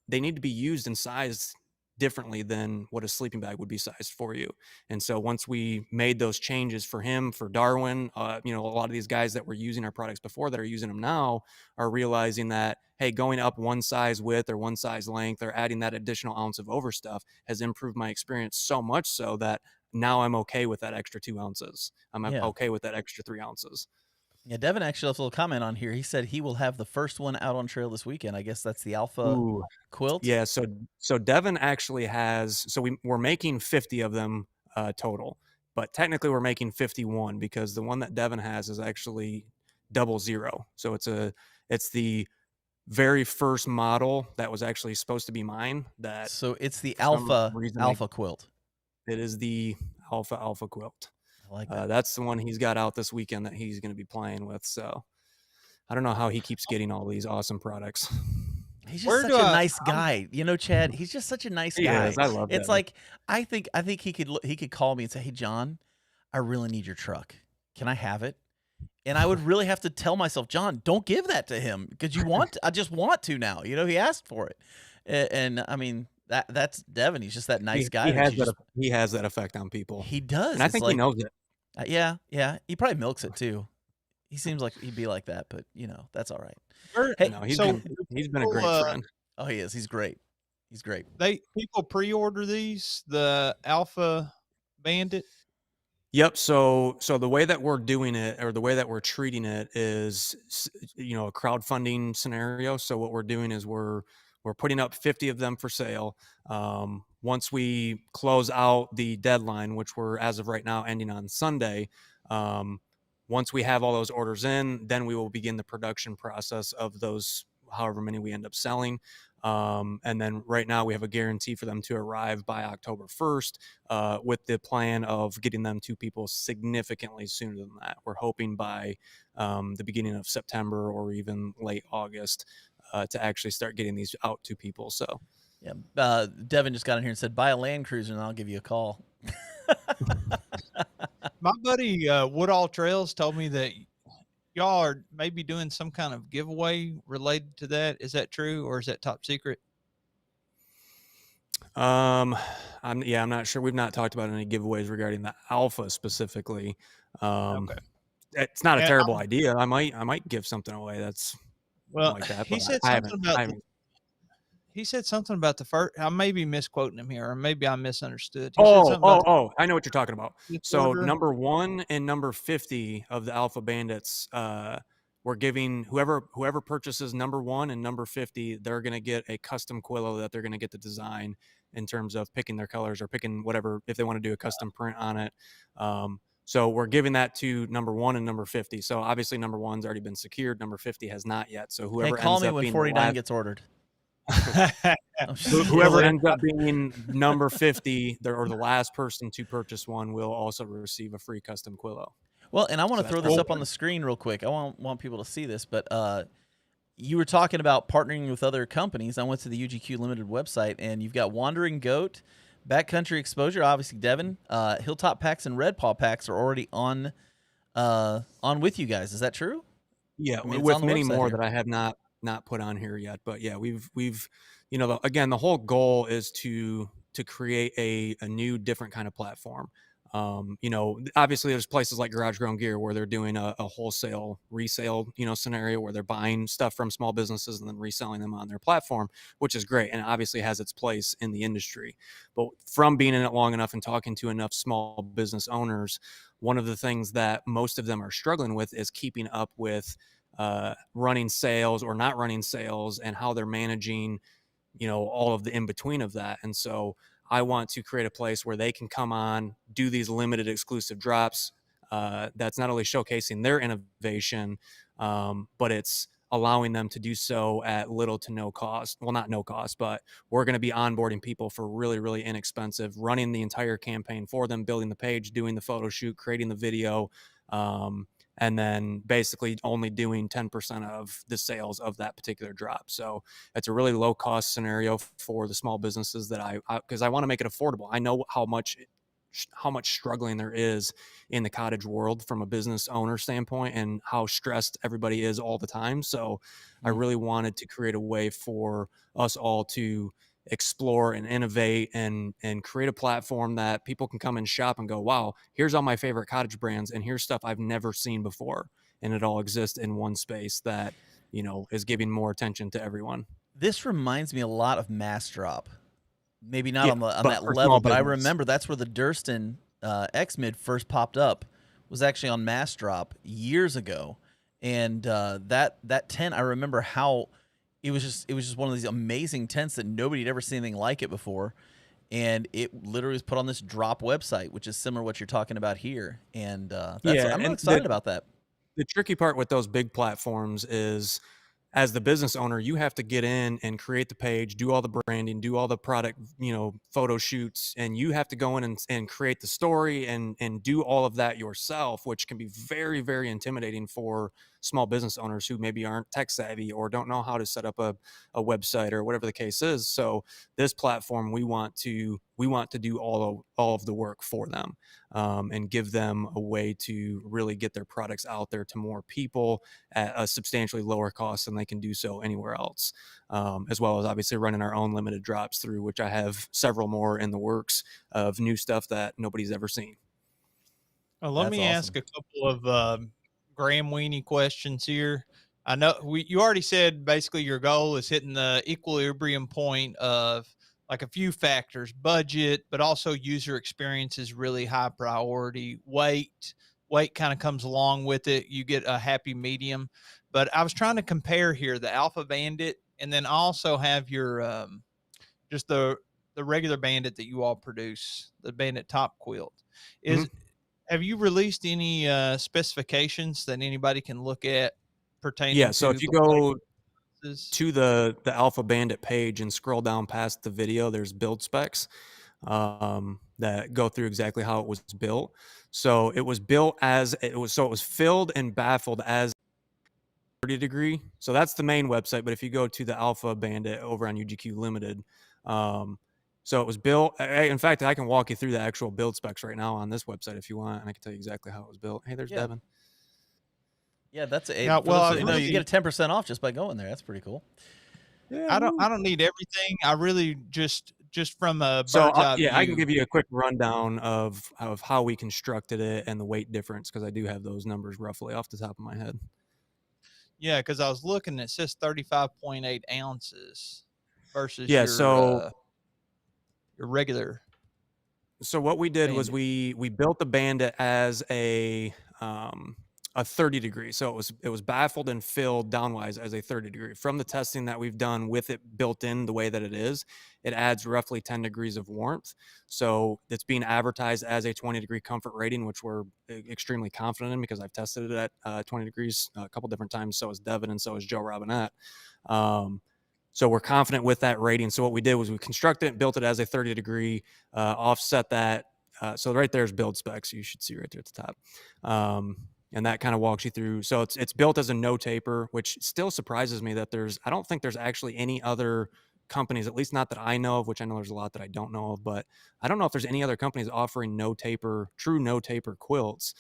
they need to be used and sized differently than what a sleeping bag would be sized for you. And so once we made those changes for him, for Darwin, a lot of these guys that were using our products before that are using them now are realizing that, hey, going up one size width or one size length or adding that additional ounce of overstuff has improved my experience so much so that now I'm okay with that extra 2 ounces. I'm Yeah. okay with that extra 3 ounces. Yeah, Devin actually left a little comment on here. He said he will have the first one out on trail this weekend. I guess that's the Alpha Ooh, quilt. yeah, so Devin actually has we're making 50 of them total, but technically we're making 51 because the one that Devin has is actually 00. So it's the very first model that was actually supposed to be mine that So it's the for some Alpha reason Alpha quilt. it is the Alpha quilt. I like that. That's the one he's got out this weekend that he's going to be playing with. So I don't know how he keeps getting all these awesome products. He's just Where do such a I? nice guy. You know, Chad, he's just such a nice He is. guy. I love It's Devin. like I think he could call me and say, "Hey John, I really need your truck. Can I have it?" And I would really have to tell myself, "John, don't give that to him because I just want to now." You know, he asked for it. And I mean, that's Devin. He's just that nice guy that you just He has that effect on people, he and does. I It's think he like knows it. yeah, yeah. He probably milks it too. He seems like he'd be like that, but that's all right. Where? Hey, No, So he's been a people, great friend. uh, oh, he is. He's great. He's great. people pre-order these, the Alpha Bandit. Yep. So the way that we're doing it, or the way that we're treating it, is a crowdfunding scenario. So what we're doing is we're putting up 50 of them for sale. Once we close out the deadline, which we're as of right now ending on Sunday, um, once we have all those orders in, then we will begin the production process of those, however many we end up selling. And then right now we have a guarantee for them to arrive by October 1st, with the plan of getting them to people significantly sooner than that. We're hoping by the beginning of September or even late August to actually start getting these out to people. So Yeah, Devin just got in here and said, buy a Land Cruiser and I'll give you a call. My buddy Woodall Trails told me that y'all are maybe doing some kind of giveaway related to that. Is that true, or is that top secret? I'm not sure. We've not talked about any giveaways regarding the Alpha specifically. Okay. It's not a Yeah, terrible idea. I might give something away that's well, like that, he but said I something haven't. about he said something about the first. I may be misquoting him here, or maybe I misunderstood. He said something about Oh, I know what you're talking about. the So order. number 1 and number 50 of the Alpha Bandits, we're giving whoever purchases number 1 and number 50, they're going to get a custom Quillo that they're going to get to design in terms of picking their colors or picking whatever, if they want to do a custom print on it. So we're giving that to number 1 and number 50. So obviously number 1's already been secured. Number 50 has not yet. So Hey, whoever call ends me up when being 49 gets ordered. I'm just whoever kidding. ends up being number 50 or the last person to purchase one will also receive a free custom Quillo. Well, and I want So to that's throw this kinda up on the screen real quick. I want people to see this, but you were talking about partnering with other companies. I went to the UGQ Limited website, and you've got Wandering Goat, Backcountry Exposure, obviously Devin, Hilltop Packs, and Red Paw Packs are already on with you guys. Is that true? Yeah, I mean, it's with on the many website more here. that I have not put on here yet. But yeah, we've again, the whole goal is to create a new different kind of platform. Obviously there's places like Garage Grown Gear where they're doing a wholesale resale, scenario where they're buying stuff from small businesses and then reselling them on their platform, which is great and obviously has its place in the industry. But from being in it long enough and talking to enough small business owners, one of the things that most of them are struggling with is keeping up with running sales or not running sales and how they're managing, all of the in between of that. And so I want to create a place where they can come on, do these limited exclusive drops. That's not only showcasing their innovation, but it's allowing them to do so at little to no cost. Well, not no cost, but we're going to be onboarding people for really, really inexpensive, running the entire campaign for them, building the page, doing the photo shoot, creating the video, and then basically only doing 10% of the sales of that particular drop. So it's a really low cost scenario for the small businesses that because I want to make it affordable. I know how much struggling there is in the cottage world from a business owner standpoint and how stressed everybody is all the time. So I really wanted to create a way for us all to explore and innovate and create a platform that people can come and shop and go, wow, here's all my favorite cottage brands and here's stuff I've never seen before. And it all exists in one space that, is giving more attention to everyone. This reminds me a lot of Mass Drop. Maybe not Yeah, on but that for level, small but I business. remember that's where the Durston X-Mid first popped up, was actually on Mass Drop years ago. And that tent, I remember how it was just one of these amazing tents that nobody had ever seen anything like it before. And it literally was put on this drop website, which is similar to what you're talking about here. And I'm really excited about that. The tricky part with those big platforms is, as the business owner, you have to get in and create the page, do all the branding, do all the product, photo shoots, and you have to go in and create the story and do all of that yourself, which can be very, very intimidating for small business owners who maybe aren't tech savvy or don't know how to set up a website or whatever the case is. So this platform, we want to do all of the work for them, and give them a way to really get their products out there to more people at a substantially lower cost than they can do so anywhere else, as well as obviously running our own limited drops through, which I have several more in the works of new stuff that nobody's ever seen. Let That's me ask awesome. a couple of Graham Weenie questions here. I know you already said basically your goal is hitting the equilibrium point of like a few factors, budget, but also user experience is really high priority. Weight kind of comes along with it. You get a happy medium. But I was trying to compare here the Alpha Bandit, and then also have your just the regular Bandit that you all produce, the Bandit Top Quilt. Is Have you released any specifications that anybody can look at pertaining Yeah. So to if you the blade go sizes? to the Alpha Bandit page and scroll down past the video, there's build specs that go through exactly how it was built. So it was built as it was filled and baffled as 30 degree. So that's the main website. But if you go to the Alpha Bandit over on UGQ Limited, so it was built. In fact, I can walk you through the actual build specs right now on this website if you want, and I can tell you exactly how it was built. Hey, there's Yeah. Devin. Yeah, that's it. Yeah, For well, those I that know, you really- get a 10% off just by going there. That's pretty cool. Yeah, I don't need everything. I really just from a bird's So eye yeah, I can view. give you a quick rundown of how we constructed it and the weight difference because I do have those numbers roughly off the top of my head. Yeah, because I was looking, it says 35.8 ounces versus Yeah, your regular. So what we did was Bandit. we built the Bandit as a 30 degree. So it was baffled and filled downwise as a 30 degree. From the testing that we've done with it built in the way that it is, it adds roughly 10 degrees of warmth. So it's being advertised as a 20 degree comfort rating, which we're extremely confident in because I've tested it at 20 degrees a couple different times. So is Devin and so is Joe Robinette. So we're confident with that rating. So what we did was we constructed it, built it as a 30 degree, offset that. So right there's build specs. You should see right there at the top. And that kind of walks you through. So it's built as a no taper, which still surprises me that I don't think there's actually any other companies, at least not that I know of, which I know there's a lot that I don't know of, but I don't know if there's any other companies offering true no taper quilts,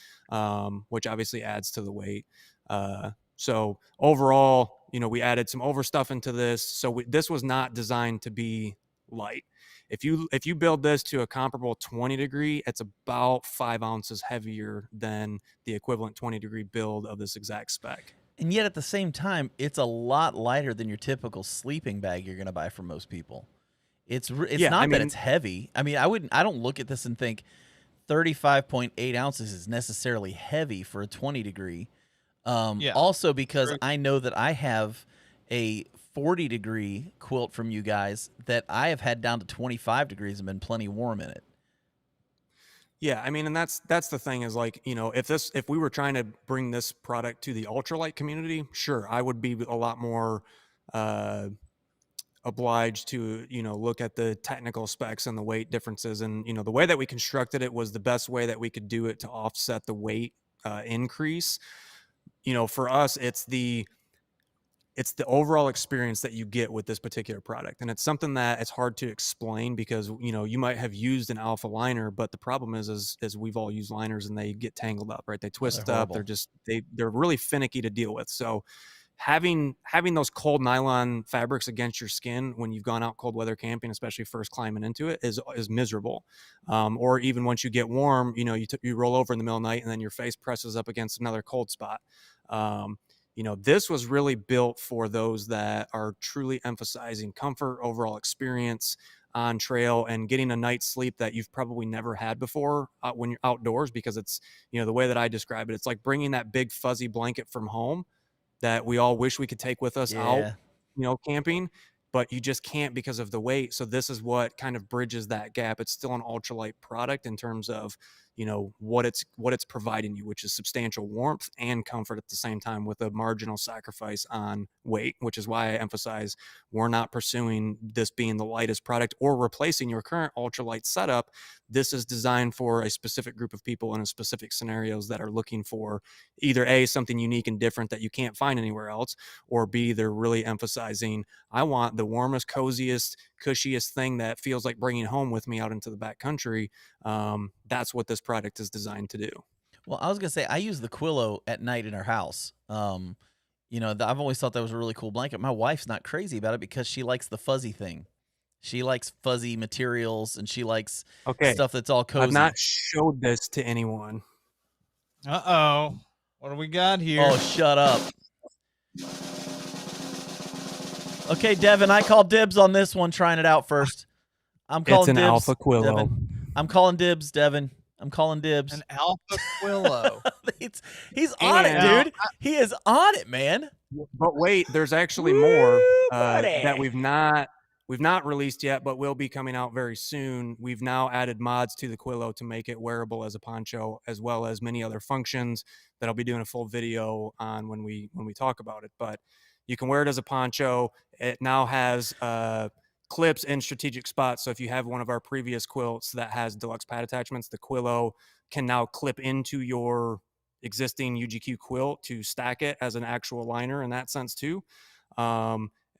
which obviously adds to the weight. So overall, we added some overstuff into this. So this was not designed to be light. If you build this to a comparable 20 degree, it's about 5 ounces heavier than the equivalent 20 degree build of this exact spec. And yet at the same time, it's a lot lighter than your typical sleeping bag you're going to buy from most people. It's not that it's heavy. I mean, I don't look at this and think 35.8 ounces is necessarily heavy for a 20 degree. Also because I know that I have a 40 degree quilt from you guys that I have had down to 25 degrees and been plenty warm in it. Yeah, I mean, and that's the thing is like, if we were trying to bring this product to the ultralight community, sure, I would be a lot more obliged to, look at the technical specs and the weight differences. And, the way that we constructed it was the best way that we could do it to offset the weight increase. For us, it's the overall experience that you get with this particular product. And it's something that it's hard to explain because, you might have used an alpha liner, but the problem is we've all used liners and they get tangled up, right? They twist up. They're really finicky to deal with. So having those cold nylon fabrics against your skin when you've gone out cold weather camping, especially first climbing into it, is miserable. Or even once you get warm, you roll over in the middle of the night and then your face presses up against another cold spot. This was really built for those that are truly emphasizing comfort, overall experience on trail, and getting a night's sleep that you've probably never had before when you're outdoors, because it's, the way that I describe it, it's like bringing that big fuzzy blanket from home that we all wish we could take with us out, camping, but you just can't because of the weight. So this is what kind of bridges that gap. It's still an ultralight product in terms of, what it's providing you, which is substantial warmth and comfort at the same time with a marginal sacrifice on weight, which is why I emphasize we're not pursuing this being the lightest product or replacing your current ultralight setup. This is designed for a specific group of people in a specific scenarios that are looking for either A, something unique and different that you can't find anywhere else, or B, they're really emphasizing, I want the warmest, coziest, cushiest thing that feels like bringing home with me out into the backcountry. That's what this product is designed to do. Well, I was going to say, I use the Quillo at night in our house. I've always thought that was a really cool blanket. My wife's not crazy about it because she likes the fuzzy thing. She likes fuzzy materials and she likes stuff that's all cozy. I've not showed this to anyone. Uh-oh. What do we got here? Oh, shut up. Okay, Devin, I call dibs on this one, trying it out first. I'm calling dibs. It's an dibs, Alpha Quillo. Devin. I'm calling dibs, Devin. I'm calling dibs. An Alpha Quillo. He's on it, dude. He is on it, man. But wait, there's actually more that we've not we've not released yet, but will be coming out very soon. We've now added mods to the Quillo to make it wearable as a poncho, as well as many other functions that I'll be doing a full video on when we talk about it. But you can wear it as a poncho. It now has clips in strategic spots. So if you have one of our previous quilts that has deluxe pad attachments, the Quillo can now clip into your existing UGQ quilt to stack it as an actual liner in that sense too.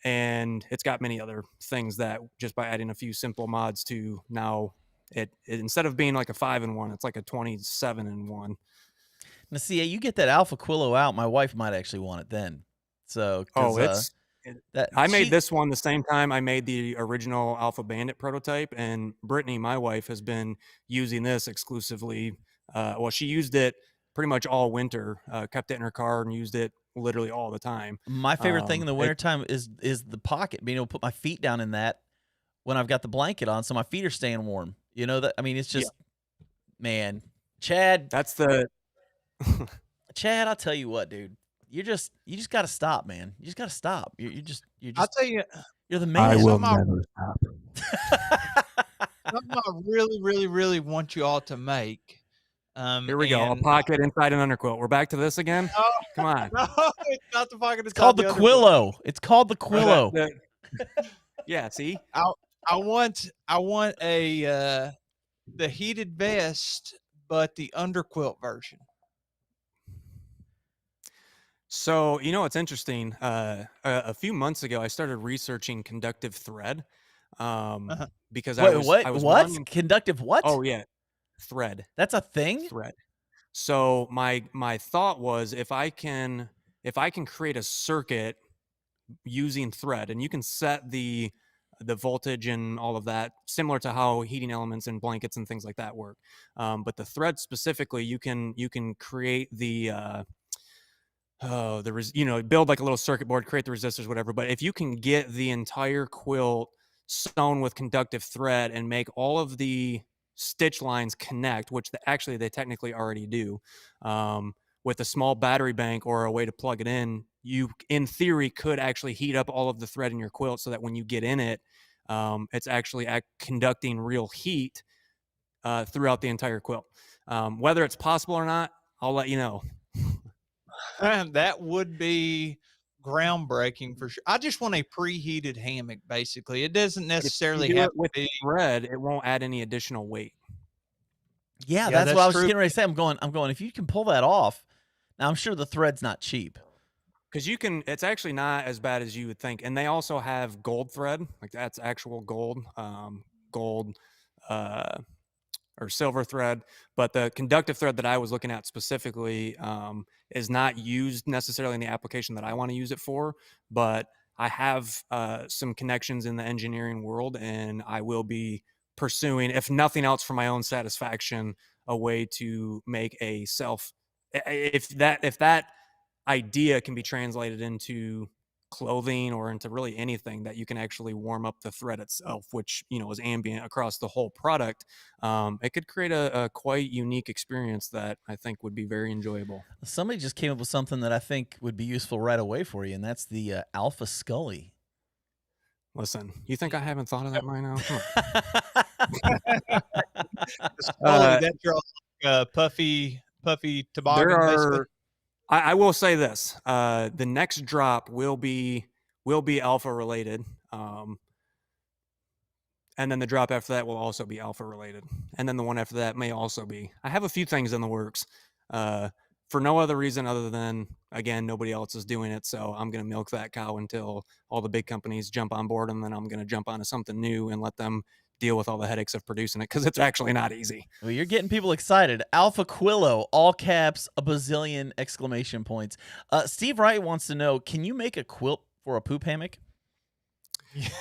And it's got many other things that just by adding a few simple mods to now it instead of being like a 5-in-1, it's like a 27-in-1. Now, see, you get that Alpha Quillo out, my wife might actually want it then. So, I made this one the same time I made the original Alpha Bandit prototype, and Brittany, my wife, has been using this exclusively. Well, she used it pretty much all winter, kept it in her car and used it literally all the time. My favorite thing in the wintertime is the pocket, being able to put my feet down in that when I've got the blanket on, so my feet are staying warm. You know that? I mean, it's just, man, Chad. That's the Chad. I'll tell you what, dude. You just got to stop, man. You just got to stop. You're just. I'll tell you, you're the man. I will never stop. Something I really, really, really want you all to make. Here we go. A pocket inside an underquilt. We're back to this again. No, come on. No, it's not the pocket. It's called the Quillo. It's called the Quillo. Yeah. See, I want a the heated vest, but the underquilt version. So, you know, it's interesting. A few months ago, I started researching conductive thread because I was what? Conductive what? Oh, yeah. Thread. That's a thing? Thread. So my thought was if I can create a circuit using thread, and you can set the voltage and all of that similar to how heating elements and blankets and things like that work. But the thread specifically, you can create the build like a little circuit board, create the resistors, whatever. But if you can get the entire quilt sewn with conductive thread and make all of the stitch lines connect, which they technically already do, with a small battery bank or a way to plug it in, you in theory could actually heat up all of the thread in your quilt so that when you get in it, it's actually conducting real heat throughout the entire quilt. Whether it's possible or not, I'll let you know. That would be groundbreaking for sure. I just want a preheated hammock, basically. It doesn't necessarily have with to be thread. It won't add any additional weight. Yeah, that's what I was just getting ready to say. I'm going, if you can pull that off. Now, I'm sure the thread's not cheap. Because it's actually not as bad as you would think. And they also have gold thread, like that's actual gold, or silver thread. But the conductive thread that I was looking at specifically is not used necessarily in the application that I want to use it for. But I have some connections in the engineering world, and I will be pursuing, if nothing else for my own satisfaction, a way to make if that idea can be translated into clothing or into really anything that you can actually warm up the thread itself, which, you know, is ambient across the whole product. It could create a quite unique experience that I think would be very enjoyable. Somebody just came up with something that I think would be useful right away for you, and that's the Alpha Scully. Listen, you think I haven't thought of that by now? that's your puffy toboggan. I will say this: the next drop will be alpha related, and then the drop after that will also be alpha related, and then the one after that may also be. I have a few things in the works, for no other reason other than, again, nobody else is doing it, so I'm going to milk that cow until all the big companies jump on board, and then I'm going to jump onto something new and let them deal with all the headaches of producing it, because it's actually not easy. Well, you're getting people excited. Alpha Quillo, all caps, a bazillion exclamation points. Steve Wright wants to know, can you make a quilt for a poop hammock?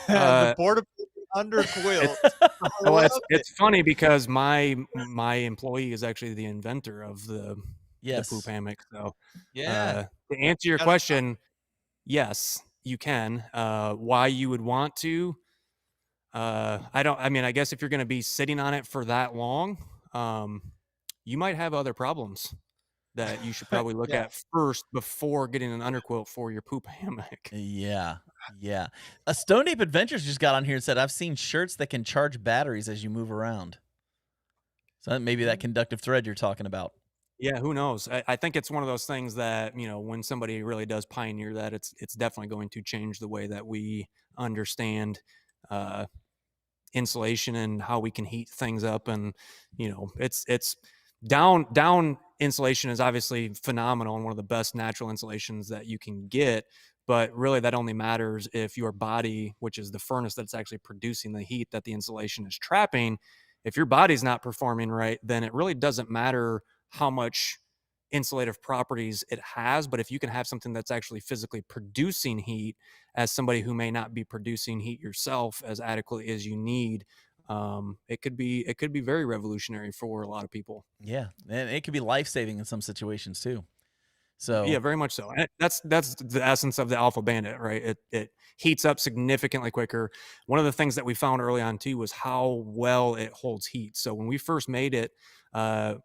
The portable under quilt. Well, it's funny because my employee is actually the inventor of the poop hammock. So yeah, to answer your question, yes, you can. Why you would want to? I guess if you're going to be sitting on it for that long, you might have other problems that you should probably look at first before getting an underquilt for your poop hammock. Yeah. Yeah. A Stone Ape Adventures just got on here and said, I've seen shirts that can charge batteries as you move around. So maybe that conductive thread you're talking about. Yeah, who knows? I think it's one of those things that, when somebody really does pioneer that, it's definitely going to change the way that we understand uh, insulation and how we can heat things up. And it's down insulation is obviously phenomenal and one of the best natural insulations that you can get, but really that only matters if your body, which is the furnace that's actually producing the heat that the insulation is trapping, if your body's not performing right, then it really doesn't matter how much insulative properties it has. But if you can have something that's actually physically producing heat, as somebody who may not be producing heat yourself as adequately as you need, it could be very revolutionary for a lot of people. Yeah. And it could be life saving in some situations too. Yeah, So, very much so. And that's the essence of the Alpha Bandit, right? It heats up significantly quicker. One of the things that we found early on too was how well it holds heat. So when we first made it,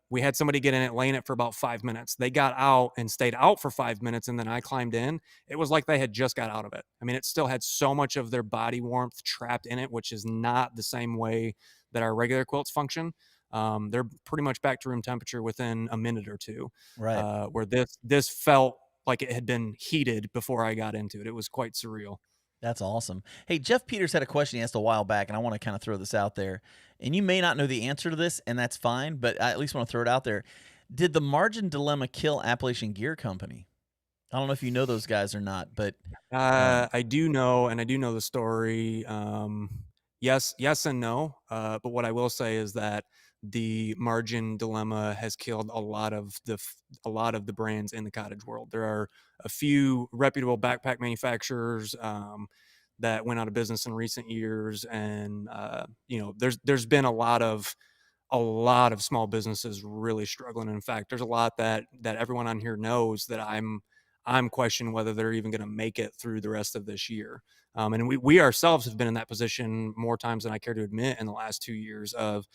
we had somebody get in it, lay in it for about 5 minutes. They got out and stayed out for 5 minutes, and then I climbed in. It was like they had just got out of it. I mean, it still had so much of their body warmth trapped in it, which is not the same way that our regular quilts function. They're pretty much back to room temperature within a minute or two. right. Where this felt like it had been heated before I got into it. It was quite surreal. That's awesome. Hey, Jeff Peters had a question he asked a while back, and I want to kind of throw this out there. And you may not know the answer to this, and that's fine, but I at least want to throw it out there. Did the margin dilemma kill Appalachian Gear Company? I don't know if you know those guys or not, but I do know, and I do know the story. Yes, and no. But what I will say is that the margin dilemma has killed a lot of the brands in the cottage world. There are a few reputable backpack manufacturers that went out of business in recent years, and there's been a lot of small businesses really struggling. In fact, there's a lot that everyone on here knows that I'm questioning whether they're even going to make it through the rest of this year. And we ourselves have been in that position more times than I care to admit in the last 2 years of,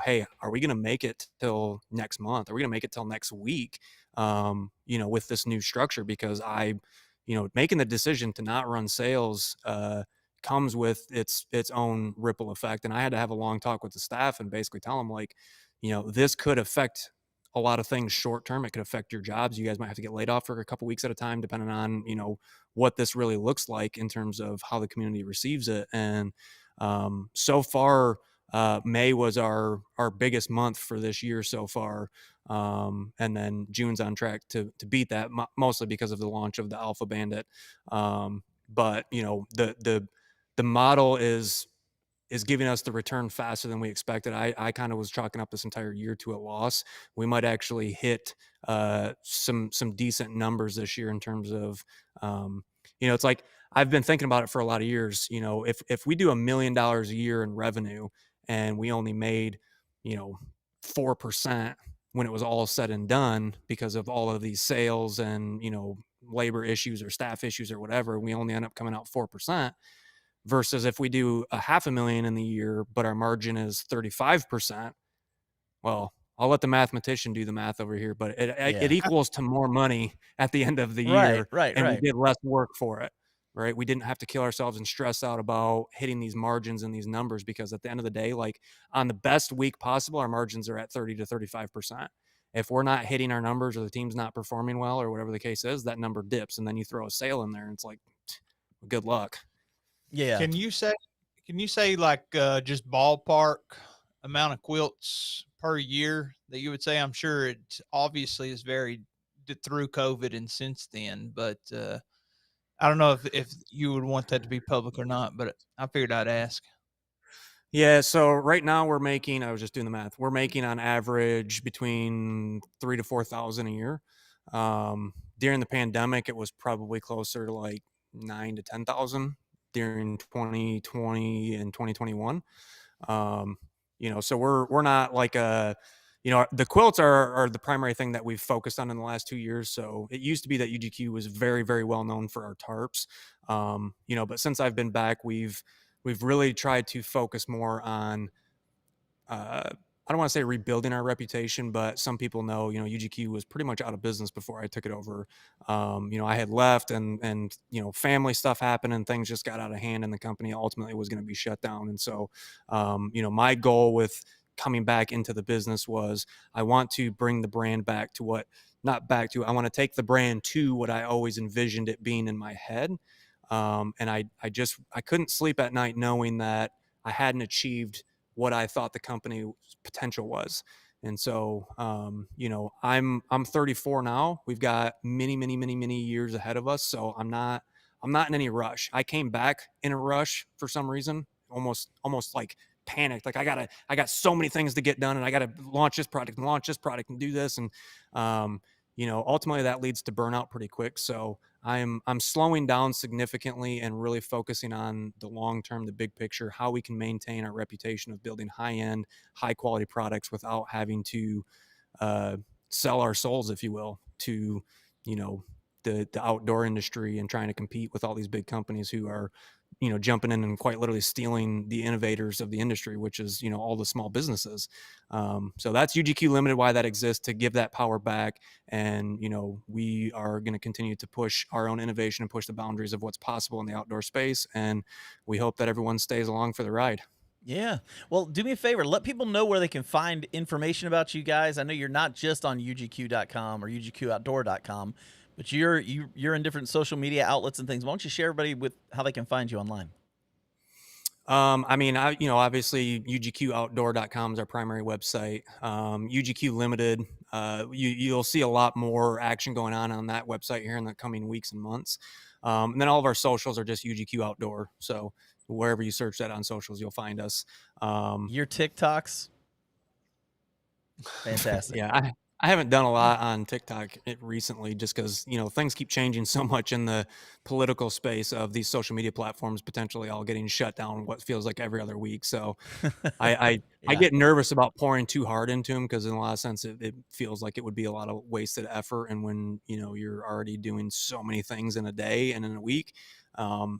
hey, are we going to make it till next month? Are we going to make it till next week? With this new structure, because making the decision to not run sales, comes with its own ripple effect. And I had to have a long talk with the staff and basically tell them, like, this could affect a lot of things short term. It could affect your jobs. You guys might have to get laid off for a couple weeks at a time, depending on what this really looks like in terms of how the community receives it. And so far, May was our biggest month for this year so far. And then June's on track to beat that, mostly because of the launch of the Alpha Bandit. But the model is giving us the return faster than we expected. I kind of was chalking up this entire year to a loss. We might actually hit some decent numbers this year in terms of, it's like I've been thinking about it for a lot of years. If we do $1 million a year in revenue and we only made, 4% when it was all said and done because of all of these sales and, labor issues or staff issues or whatever, we only end up coming out 4%. Versus if we do $500,000 in the year, but our margin is 35%, well, I'll let the mathematician do the math over here, but it yeah. equals to more money at the end of the Right, year, right, and we right. did less work for it, right? We didn't have to kill ourselves and stress out about hitting these margins and these numbers, because at the end of the day, like on the best week possible, our margins are at 30 to 35%. If we're not hitting our numbers or the team's not performing well or whatever the case is, that number dips, and then you throw a sale in there and it's like, good luck. Yeah. Can you say like just ballpark amount of quilts per year that you would say? I'm sure it obviously is varied through COVID and since then, but I don't know if you would want that to be public or not, but I figured I'd ask. Yeah, so right now I was just doing the math. We're making on average between 3 to 4,000 a year. During the pandemic, it was probably closer to like 9 to 10,000 during 2020 and 2021. So we're not like the quilts are the primary thing that we've focused on in the last 2 years. So it used to be that UGQ was very, very well known for our tarps. But since I've been back, we've really tried to focus more uh, don't want to say rebuilding our reputation, but some people know, UGQ was pretty much out of business before I took it over. I had left and family stuff happened and things just got out of hand and the company ultimately was going to be shut down. And so, my goal with coming back into the business was I want to bring the brand back to I want to take the brand to what I always envisioned it being in my head. And I couldn't sleep at night knowing that I hadn't achieved what I thought the company's potential was. And so, I'm 34 now. We've got many, many, many, many years ahead of us. So I'm not in any rush. I came back in a rush for some reason, almost like panicked. Like I got so many things to get done and I got to launch this product and do this. And, ultimately that leads to burnout pretty quick. So I'm slowing down significantly and really focusing on the long term, the big picture, how we can maintain our reputation of building high end, high quality products without having to sell our souls, if you will, to the outdoor industry and trying to compete with all these big companies who are jumping in and quite literally stealing the innovators of the industry, which is all the small businesses. So that's UGQ Limited, why that exists, to give that power back. And we are going to continue to push our own innovation and push the boundaries of what's possible in the outdoor space, and we hope that everyone stays along for the ride. Yeah. Well, do me a favor. Let people know where they can find information about you guys. I know you're not just on UGQ.com or UGQOutdoor.com, but you're in different social media outlets and things. Why don't you share everybody with how they can find you online? Obviously UGQOutdoor.com is our primary website. UGQ Limited, you'll see a lot more action going on that website here in the coming weeks and months. And then all of our socials are just UGQ Outdoor. So wherever you search that on socials, you'll find us. Your TikToks, fantastic. Yeah, I haven't done a lot on TikTok recently just because, things keep changing so much in the political space of these social media platforms potentially all getting shut down what feels like every other week. So I Yeah. get nervous about pouring too hard into them because in a lot of sense it feels like it would be a lot of wasted effort. And when, you're already doing so many things in a day and in a week,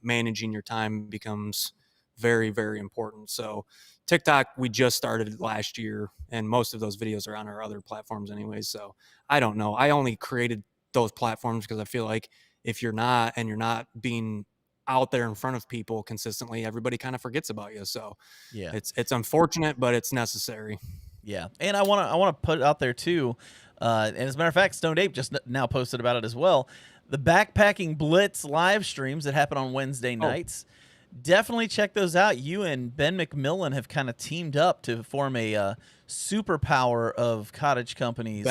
managing your time becomes very, very important. So TikTok, we just started last year, and most of those videos are on our other platforms anyways. So I don't know. I only created those platforms because I feel like if you're not being out there in front of people consistently, everybody kind of forgets about you. So Yeah. it's unfortunate, but it's necessary. Yeah. And I want to put it out there too. And as a matter of fact, Stoned Ape just now posted about it as well. The Backpacking Blitz live streams that happen on Wednesday nights. Definitely check those out. You and Ben McMillan have kind of teamed up to form a superpower of cottage companies.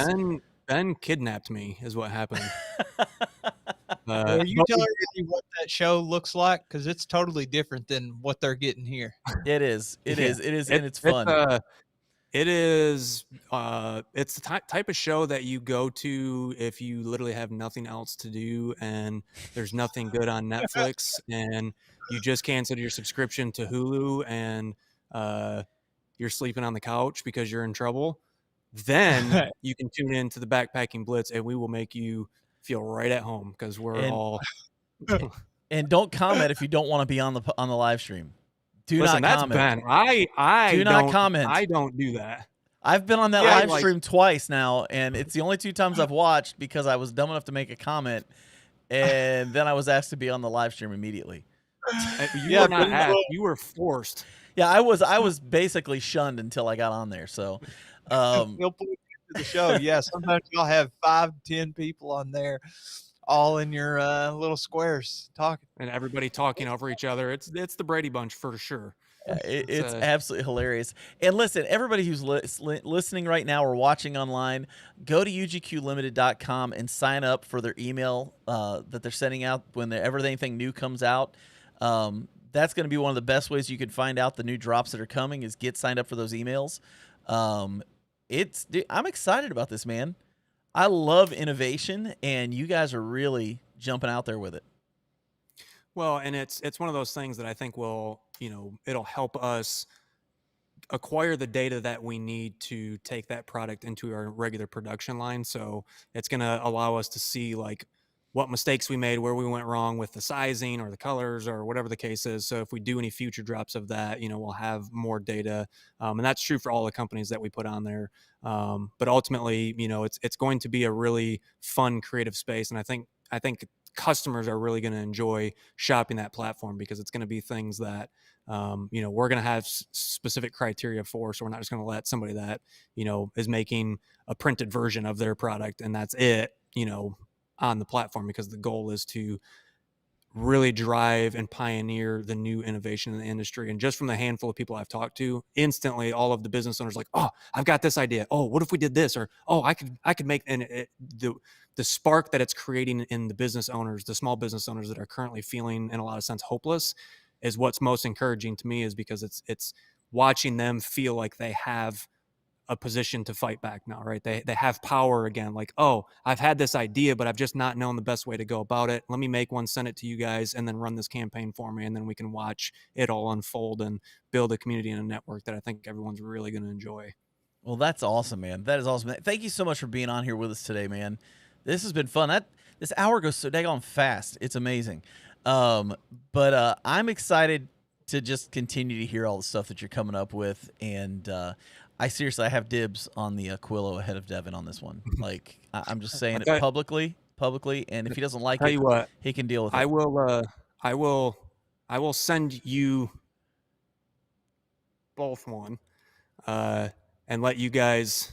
Ben kidnapped me is what happened. Are you telling me what that show looks like? Because it's totally different than what they're getting here. It is. It Yeah. is, and it's fun. It is. It's the type of show that you go to if you literally have nothing else to do and there's nothing good on Netflix and you just canceled your subscription to Hulu and you're sleeping on the couch because you're in trouble. Then you can tune in to the Backpacking Blitz and we will make you feel right at home because we're all. And don't comment if you don't want to be on the live stream. Listen, not that's comment. Ben. I do not comment. I don't do that. I've been on that live stream twice now, and it's the only 2 times I've watched because I was dumb enough to make a comment, and then I was asked to be on the live stream immediately. You were not asked. You were forced. Yeah, I was basically shunned until I got on there. So, He'll put it into the show. Yeah, sometimes you'll have 5 to 10 people on there, all in your little squares talking, and everybody talking over each other. It's the Brady Bunch for sure. It's absolutely hilarious. And listen, everybody who's listening right now or watching online, go to UGQlimited.com and sign up for their email that they're sending out whenever anything new comes out. That's going to be one of the best ways you can find out the new drops that are coming is get signed up for those emails. I'm excited about this, man. I love innovation, and you guys are really jumping out there with it. Well, and it's one of those things that I think will, it'll help us acquire the data that we need to take that product into our regular production line. So it's going to allow us to see like what mistakes we made, where we went wrong with the sizing or the colors or whatever the case is. So if we do any future drops of that, we'll have more data. And that's true for all the companies that we put on there. But ultimately, it's going to be a really fun, creative space. And I think customers are really going to enjoy shopping that platform, because it's going to be things that, we're going to have specific criteria for. So we're not just going to let somebody that, is making a printed version of their product and that's it, on the platform, because the goal is to really drive and pioneer the new innovation in the industry. And just from the handful of people I've talked to, instantly all of the business owners like, oh, I've got this idea. Oh, what if we did this? Or, oh, I could make, and the spark that it's creating in the business owners, the small business owners that are currently feeling in a lot of sense hopeless, is what's most encouraging to me, is because it's watching them feel like they have a position to fight back now, right? They have power again. Like, oh, I've had this idea, but I've just not known the best way to go about it. Let me make one, send it to you guys, and then run this campaign for me. And then we can watch it all unfold and build a community and a network that I think everyone's really going to enjoy. Well, that's awesome, man. That is awesome. Thank you so much for being on here with us today, man. This has been fun. This hour goes so daggone fast. It's amazing. But I'm excited to just continue to hear all the stuff that you're coming up with. And I have dibs on the Quillo ahead of Devin on this one. Like, I'm just saying it publicly. And if he doesn't like it, he can deal with it. I will send you both one, and let you guys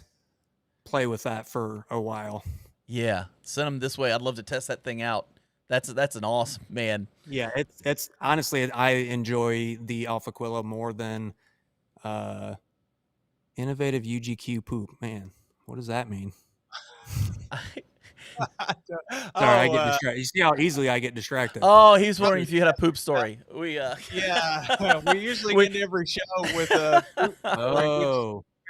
play with that for a while. Yeah, send them this way. I'd love to test that thing out. That's an awesome, man. Yeah, it's honestly, I enjoy the Alpha Quillo more than innovative UGQ poop. Man, what does that mean? Sorry, I get distracted. You see how easily I get distracted. Oh, he's wondering if you had a poop story. Yeah, we usually end every show with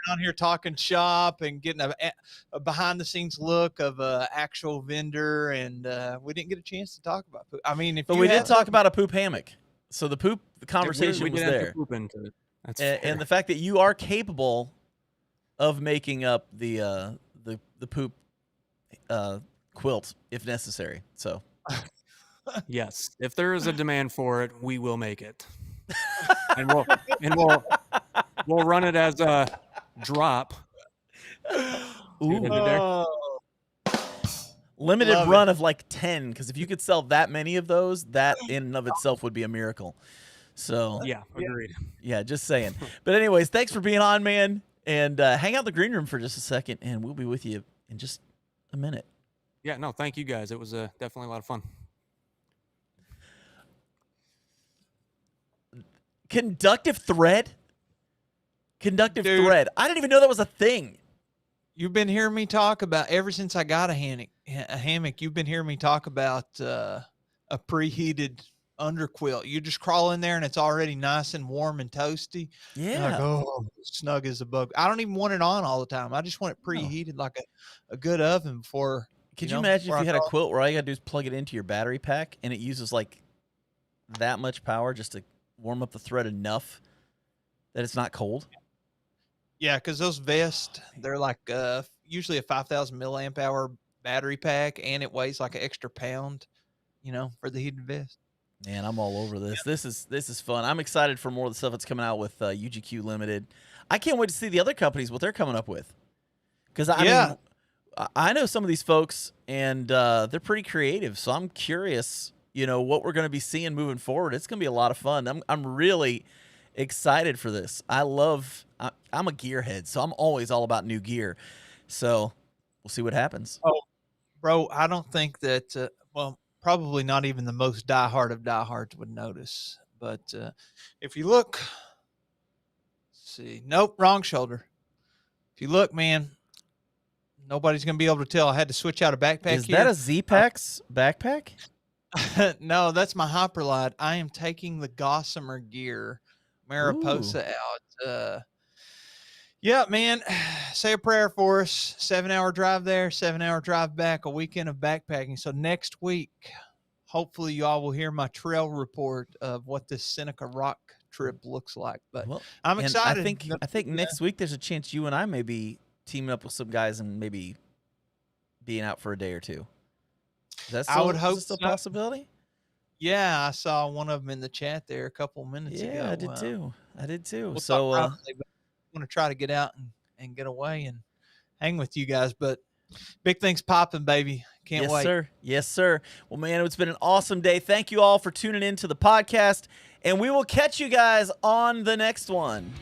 on here talking shop and getting a behind the scenes look of an actual vendor, and we didn't get a chance to talk about poop. I mean, but we did talk about a poop hammock. So the conversation was there. Poop into it. And the fact that you are capable of making up the poop quilt if necessary. So yes, if there is a demand for it, we will make it. and we'll run it as a drop. Ooh. Limited run of like 10, because if you could sell that many of those, that in and of itself would be a miracle. So yeah, agreed. Yeah, just saying. But anyways, thanks for being on, man. And hang out in the green room for just a second, and we'll be with you in just a minute. Yeah, no, thank you guys. It was definitely a lot of fun. Conductive thread? Conductive thread. I didn't even know that was a thing. You've been hearing me talk about, ever since I got a hammock, you've been hearing me talk about a preheated underquilt. You just crawl in there and it's already nice and warm and toasty. Yeah. Like, oh, snug as a bug. I don't even want it on all the time. I just want it preheated like a good oven before. Could you imagine if you had a quilt where all you got to do is plug it into your battery pack and it uses like that much power just to warm up the thread enough that it's not cold? Yeah, because those vests, they're like usually a 5,000 milliamp hour battery pack, and it weighs like an extra pound, for the heated vest. Man, I'm all over this. This is fun. I'm excited for more of the stuff that's coming out with UGQ Limited. I can't wait to see the other companies, what they're coming up with. Because I mean, I know some of these folks, and they're pretty creative. So I'm curious, what we're going to be seeing moving forward. It's going to be a lot of fun. I'm really excited for this. I'm a gearhead, so I'm always all about new gear. So we'll see what happens. Oh, bro, I don't think that, probably not even the most diehard of diehards would notice. But if you look, let's see, nope, wrong shoulder. If you look, man, nobody's going to be able to tell. I had to switch out a backpack. Is that a Z-Packs backpack? No, that's my Hyperlite. I am taking the Gossamer Gear Mariposa out. Yeah, man, say a prayer for us. 7-hour drive there, 7-hour drive back, a weekend of backpacking. So next week, hopefully you all will hear my trail report of what this Seneca Rock trip looks like. But I'm excited. I think next week there's a chance you and I may be teaming up with some guys and maybe being out for a day or two. Is that I still, would is hope this still a so. possibility? Yeah, I saw one of them in the chat there a couple minutes Yeah, ago. I did too. I did too. We'll talk So, privately, but I want to try to get out and get away and hang with you guys. But big things popping, baby. Can't yes, wait. sir. Yes, sir. Well, man, it's been an awesome day. Thank you all for tuning in to the podcast, and we will catch you guys on the next one.